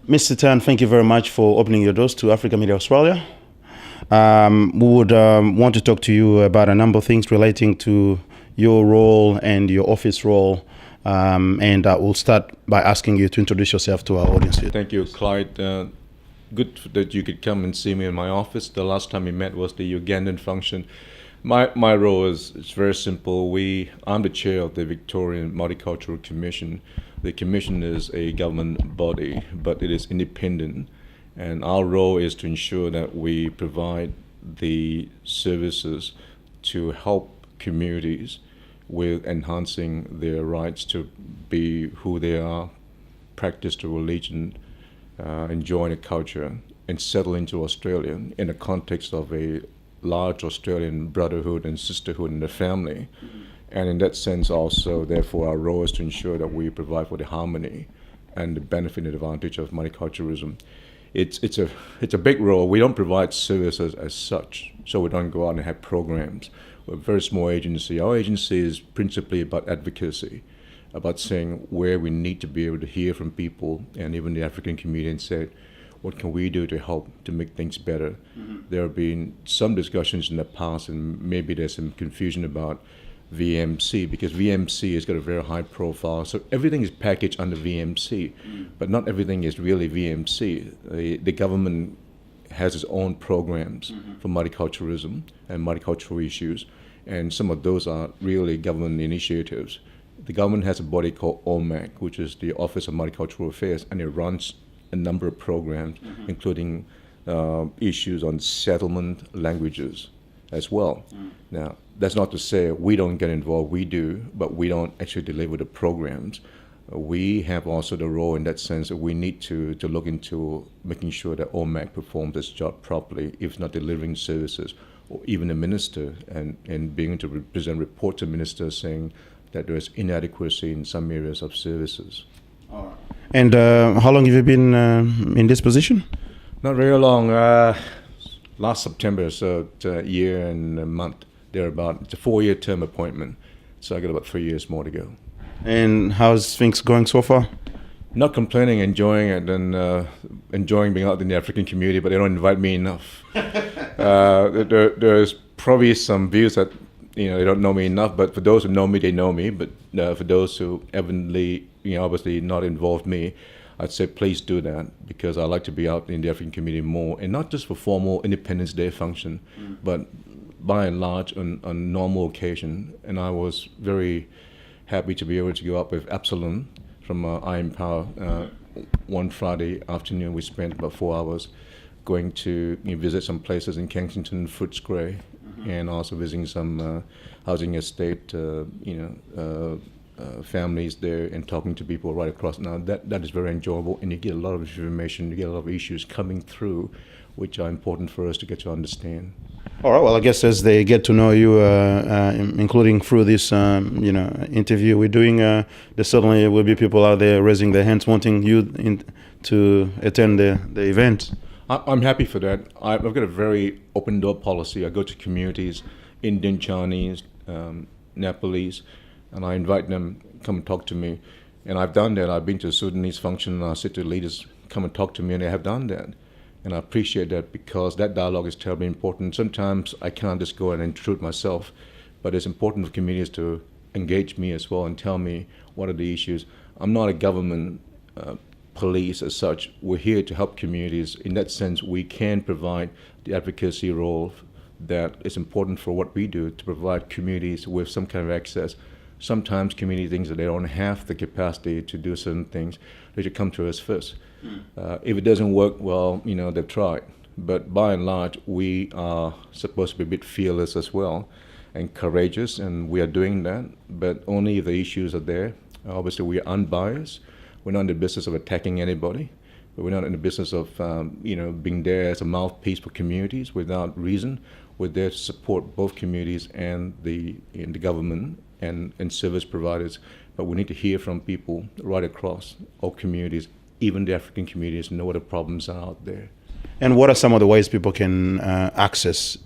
Mr. Tan, thank you very much for opening your doors to Africa Media Australia. We would want to talk to you about a number of things relating to your role and your office role. And we'll start by asking you to introduce yourself to our audience here. Thank you, Clyde. Good that you could come and see me in my office. The last time we met was the Ugandan function. My role is very simple. I'm the chair of the Victorian Multicultural Commission. The commission is a government body, but it is independent. And our role is to ensure that we provide the services to help communities with enhancing their rights to be who they are, practice the religion, enjoy the culture, and settle into Australia in the context of a large Australian brotherhood and sisterhood in the family. And in that sense also, therefore, our role is to ensure that we provide for the harmony and the benefit and advantage of multiculturalism. It's a big role. We don't provide services as such, so we don't go out and have programs. We're a very small agency. Our agency is principally about advocacy, about saying where we need to be able to hear from people and even the African community and say, what can we do to help to make things better? There have been some discussions in the past, and maybe there's some confusion about VMC, because VMC has got a very high profile. So everything is packaged under VMC, but not everything is really VMC. The government has its own programs for multiculturalism and multicultural issues, and some of those are really government initiatives. The government has a body called OMAC, which is the Office of Multicultural Affairs, and it runs a number of programs, including issues on settlement languages as well. Now, that's not to say we don't get involved, we do, but we don't actually deliver the programs. We have also the role in that sense that we need to look into making sure that OMAC performs its job properly, if not delivering services, or even a minister, and being able to present report to ministers saying that there is inadequacy in some areas of services. All right. And how long have you been in this position? Not very long. Last September, so it's a year and a month, thereabout. It's a 4-year term appointment, so I got about 3 years more to go. And how's things going so far? Not complaining, enjoying it, and enjoying being out in the African community, but they don't invite me enough. There's probably some views that they don't know me enough, but for those who know me, they know me. But for those who haven't obviously not involved me, I'd say please do that, because I like to be out in the African community more, and not just for formal Independence Day function, but by and large on normal occasion. And I was very happy to be able to go up with Absalom from I Empower. One Friday afternoon, we spent about 4 hours going to visit some places in Kensington, Footscray, and also visiting some housing estate, families there, and talking to people right across. Now that is very enjoyable, and you get a lot of information, you get a lot of issues coming through, which are important for us to get to understand. All right. Well, I guess as they get to know you, including through this, interview we're doing, there certainly will be people out there raising their hands, wanting you to attend the event. I'm happy for that. I've got a very open door policy. I go to communities, Indian, Chinese, Nepalese, and I invite them come and talk to me. And I've done that. I've been to a Sudanese function, and I said to leaders, come and talk to me, and they have done that. And I appreciate that, because that dialogue is terribly important. Sometimes I can't just go and intrude myself, but it's important for communities to engage me as well and tell me what are the issues. I'm not a government police as such. We're here to help communities. In that sense, we can provide the advocacy role that is important for what we do, to provide communities with some kind of access. Sometimes community thinks that they don't have the capacity to do certain things. They should come to us first. If it doesn't work, well, they've tried. But by and large, we are supposed to be a bit fearless as well and courageous, and we are doing that, but only if the issues are there. Obviously, we are unbiased. We're not in the business of attacking anybody, but we're not in the business of being there as a mouthpiece for communities without reason. We're there to support both communities and the government and service providers, but we need to hear from people right across all communities, even the African communities, know what the problems are out there. And what are some of the ways people can access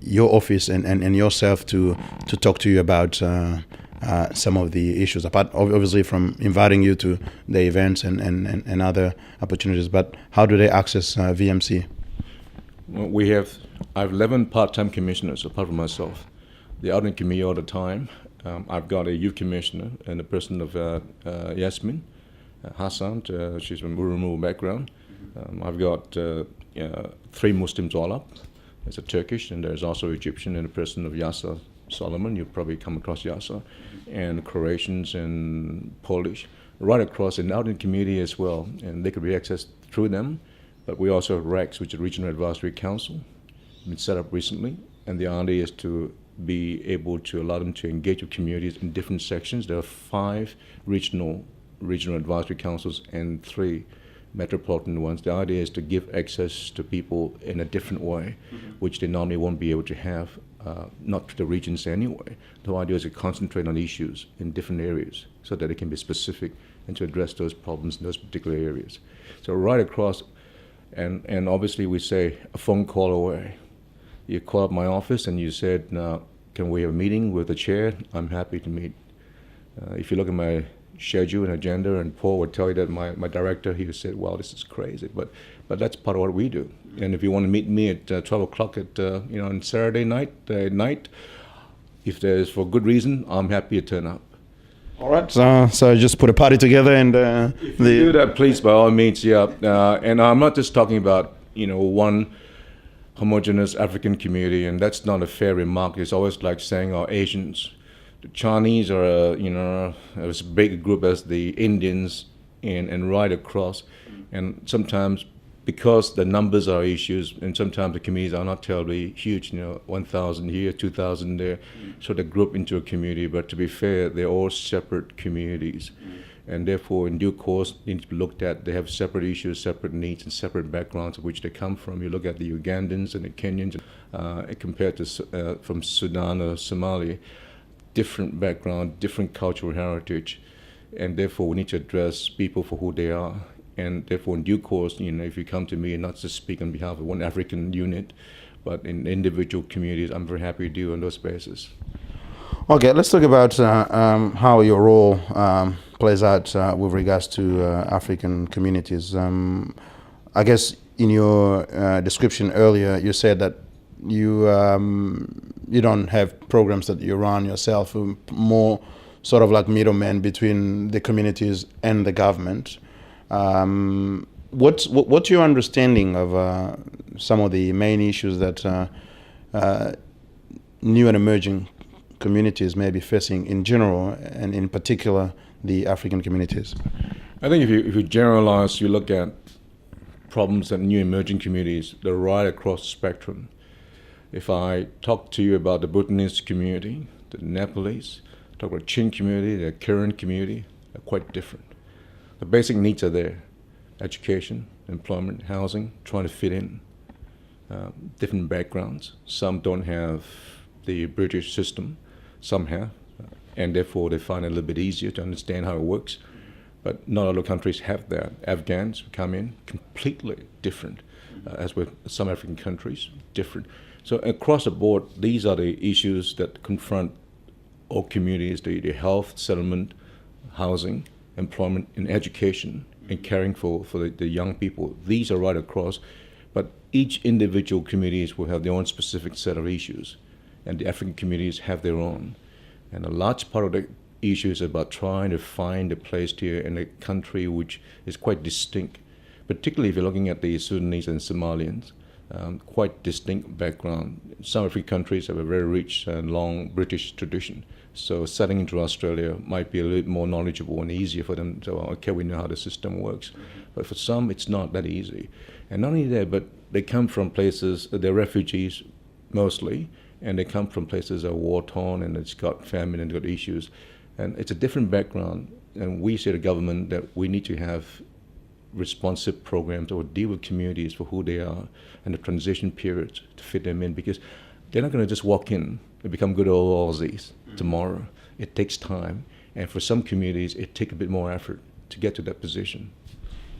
your office and yourself to talk to you about some of the issues, apart obviously from inviting you to the events and other opportunities. But how do they access VMC? Well, I have 11 part-time commissioners apart from myself. They're out in committee all the time. I've got a youth commissioner and a person of Yasmin Hassan. She's from Urumu background. I've got 3 Muslims all up. There's a Turkish and there's also Egyptian and a person of Yasser Solomon. You'll probably come across Yasser, and Croatians and Polish, right across and out in community as well. And they could be accessed through them. But we also have RACs, which is Regional Advisory Council, been set up recently. And the idea is to be able to allow them to engage with communities in different sections. There are 5 regional advisory councils and 3 metropolitan ones. The idea is to give access to people in a different way, which they normally won't be able to have, not to the regions anyway. The idea is to concentrate on issues in different areas so that it can be specific and to address those problems in those particular areas. So right across, and obviously we say a phone call away. You call up my office and you said, now, can we have a meeting with the chair? I'm happy to meet. If you look at my schedule and agenda, and Paul would tell you that my director, he said, wow, this is crazy. But that's part of what we do. And if you want to meet me at 12 o'clock on Saturday night, if there's for good reason, I'm happy to turn up. All right, so just put a party together and if you do that, please, by all means, yeah. And I'm not just talking about, one homogeneous African community, and that's not a fair remark. It's always like saying, Asians. The Chinese are, as big a group as the Indians and right across. And sometimes, because the numbers are issues, and sometimes the communities are not terribly huge, 1,000 here, 2,000 there, so they group into a community. But to be fair, they're all separate communities. And therefore, in due course, they need to be looked at. They have separate issues, separate needs, and separate backgrounds of which they come from. You look at the Ugandans and the Kenyans, compared to from Sudan or Somalia, different background, different cultural heritage, and therefore we need to address people for who they are. And therefore, in due course, if you come to me and not just speak on behalf of one African unit, but in individual communities, I'm very happy to do on those bases. Okay, let's talk about how your role plays out with regards to African communities. I guess in your description earlier, you said that you don't have programs that you run yourself, more sort of like middlemen between the communities and the government. What's your understanding of some of the main issues that new and emerging communities may be facing in general, and in particular the African communities? I think if you generalize, you look at problems that new emerging communities, they're right across the spectrum. If I talk to you about the Bhutanese community, the Nepalese, talk about Chin community, the Karen community, they're quite different. The basic needs are there: education, employment, housing, trying to fit in, different backgrounds. Some don't have the British system, some have, and therefore they find it a little bit easier to understand how it works. But not all countries have that. Afghans come in completely different, as with some African countries, different. So across the board, these are the issues that confront all communities: the health, settlement, housing, employment, and education, and caring for the young people. These are right across, but each individual communities will have their own specific set of issues, and the African communities have their own. And a large part of the issue is about trying to find a place here in a country which is quite distinct, particularly if you're looking at the Sudanese and Somalians. Quite distinct background. Some African countries have a very rich and long British tradition. So settling into Australia might be a little bit more knowledgeable and easier for them to, okay, we know how the system works. But for some, it's not that easy. And not only that, but they come from places, they're refugees mostly, and they come from places that are war-torn and it's got famine and got issues. And it's a different background. And we say to government that we need to have responsive programs or deal with communities for who they are and the transition periods to fit them in, because they're not going to just walk in and become good old Aussies tomorrow. It takes time, and for some communities it takes a bit more effort to get to that position.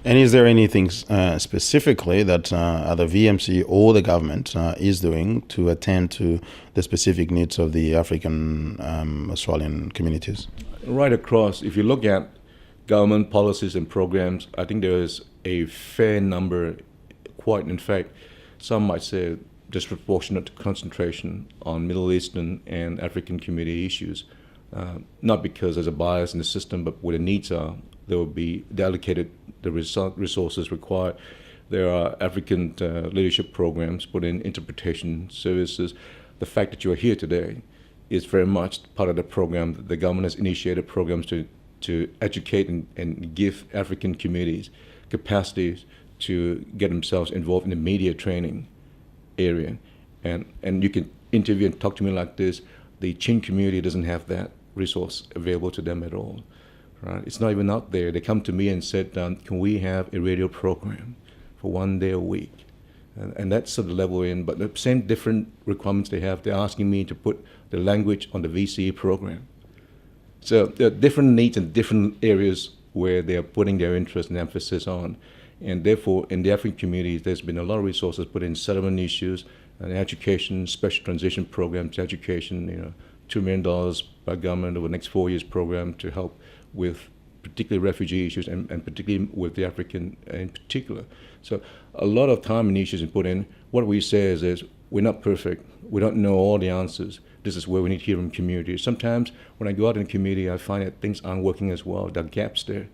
And is there anything specifically that either VMC or the government is doing to attend to the specific needs of the African Australian communities? Right across, if you look at government policies and programs, I think there is a fair number, quite in fact, some might say disproportionate concentration on Middle Eastern and African community issues. Not because there's a bias in the system, but where the needs are, there will be allocated the resources required. There are African leadership programs put in interpretation services. The fact that you are here today is very much part of the program. The government has initiated programs to educate and give African communities capacities to get themselves involved in the media training area. And you can interview and talk to me like this. The Chin community doesn't have that resource available to them at all. Right? It's not even out there. They come to me and said, can we have a radio program for 1 day a week? And that's sort of the level we're in. But the same different requirements they have, they're asking me to put the language on the VCE program. So there are different needs in different areas where they are putting their interest and emphasis on. And therefore, in the African communities, there's been a lot of resources put in settlement issues and education, special transition programs, education, $2 million by government over the next 4 years program to help with particularly refugee issues and particularly with the African in particular. So a lot of time and issues are put in. What we say is we're not perfect. We don't know all the answers. This is where we need to hear from communities. Sometimes when I go out in the community, I find that things aren't working as well. There are gaps there.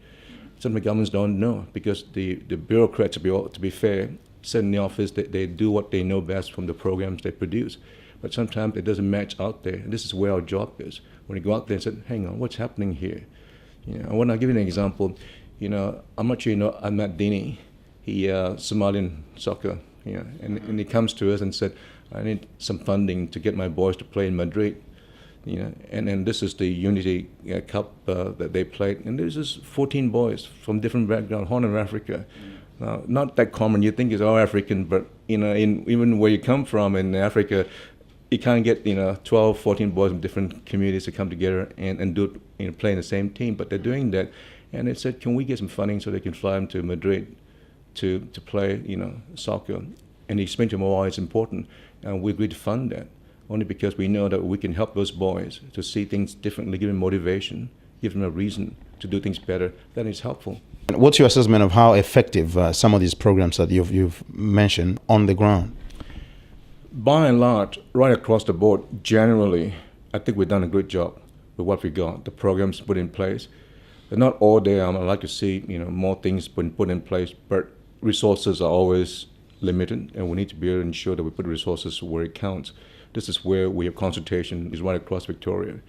Some of the governments don't know because the bureaucrats, to be fair, sit in the office, they do what they know best from the programs they produce. But sometimes it doesn't match out there. And this is where our job is. When you go out there and say, hang on, what's happening here? I want to give you an example. I'm not sure you know Ahmad Dini. He Somalian soccer, and he comes to us and said, I need some funding to get my boys to play in Madrid. And this is the Unity Cup that they played. And there's just 14 boys from different backgrounds, Horn of Africa. Now, not that common. You think it's all African, but even where you come from in Africa, you can't get 12, 14 boys from different communities to come together and do play in the same team. But they're doing that, and they said, can we get some funding so they can fly them to Madrid to play soccer? And he explained to them why it's important, and we agreed to fund that only because we know that we can help those boys to see things differently, give them motivation, give them a reason to do things better. That is helpful. What's your assessment of how effective some of these programs that you've mentioned on the ground? By and large, right across the board, generally, I think we've done a good job with what we got, the programs put in place. They're not all there. I'd like to see more things put in place, but resources are always limited, and we need to be able to ensure that we put resources where it counts. This is where we have consultation is right across Victoria,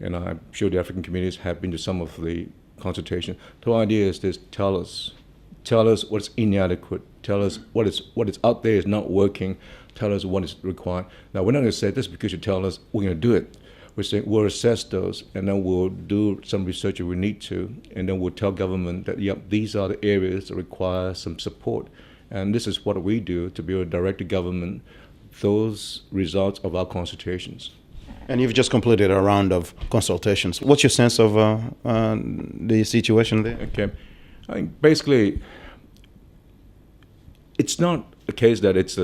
and I'm sure the African communities have been to some of the consultation. The idea is this: tell us what's inadequate. Tell us what is out there is not working. Tell us what is required. Now, we're not going to say this because you tell us we're going to do it. We're saying we'll assess those, and then we'll do some research if we need to, and then we'll tell government that, yep, these are the areas that require some support. And this is what we do to be able to direct the government those results of our consultations. And you've just completed a round of consultations. What's your sense of the situation there? Okay. I think basically, it's not a case that it's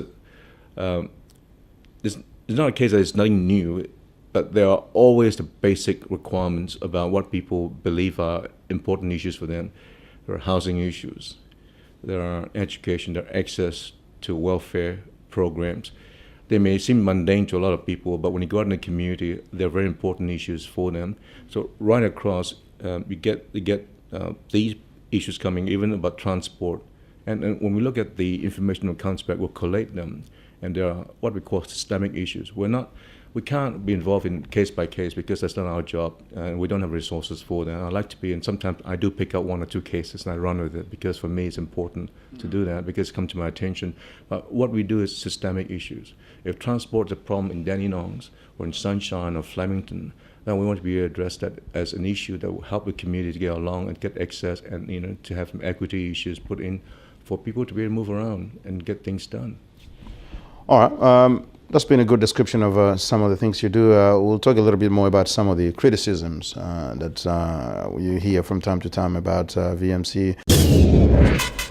not a case that it's nothing new, but there are always the basic requirements about what people believe are important issues for them. There are housing issues, there are education, there are access to welfare programs. They may seem mundane to a lot of people, but when you go out in the community, they're very important issues for them. So right across, you get these issues coming, even about transport. And when we look at the information that comes back, we'll collate them. And there are what we call systemic issues. We can't be involved in case by case because that's not our job, and we don't have resources for that. I like to be, and sometimes I do pick up 1 or 2 cases and I run with it because for me it's important to do that because it's come to my attention. But what we do is systemic issues. If transport is a problem in Dandenongs or in Sunshine or Flemington, then we want to be able to address that as an issue that will help the community to get along and get access and to have some equity issues put in for people to be able to move around and get things done. All right. That's been a good description of some of the things you do. We'll talk a little bit more about some of the criticisms that you hear from time to time about VMC. you.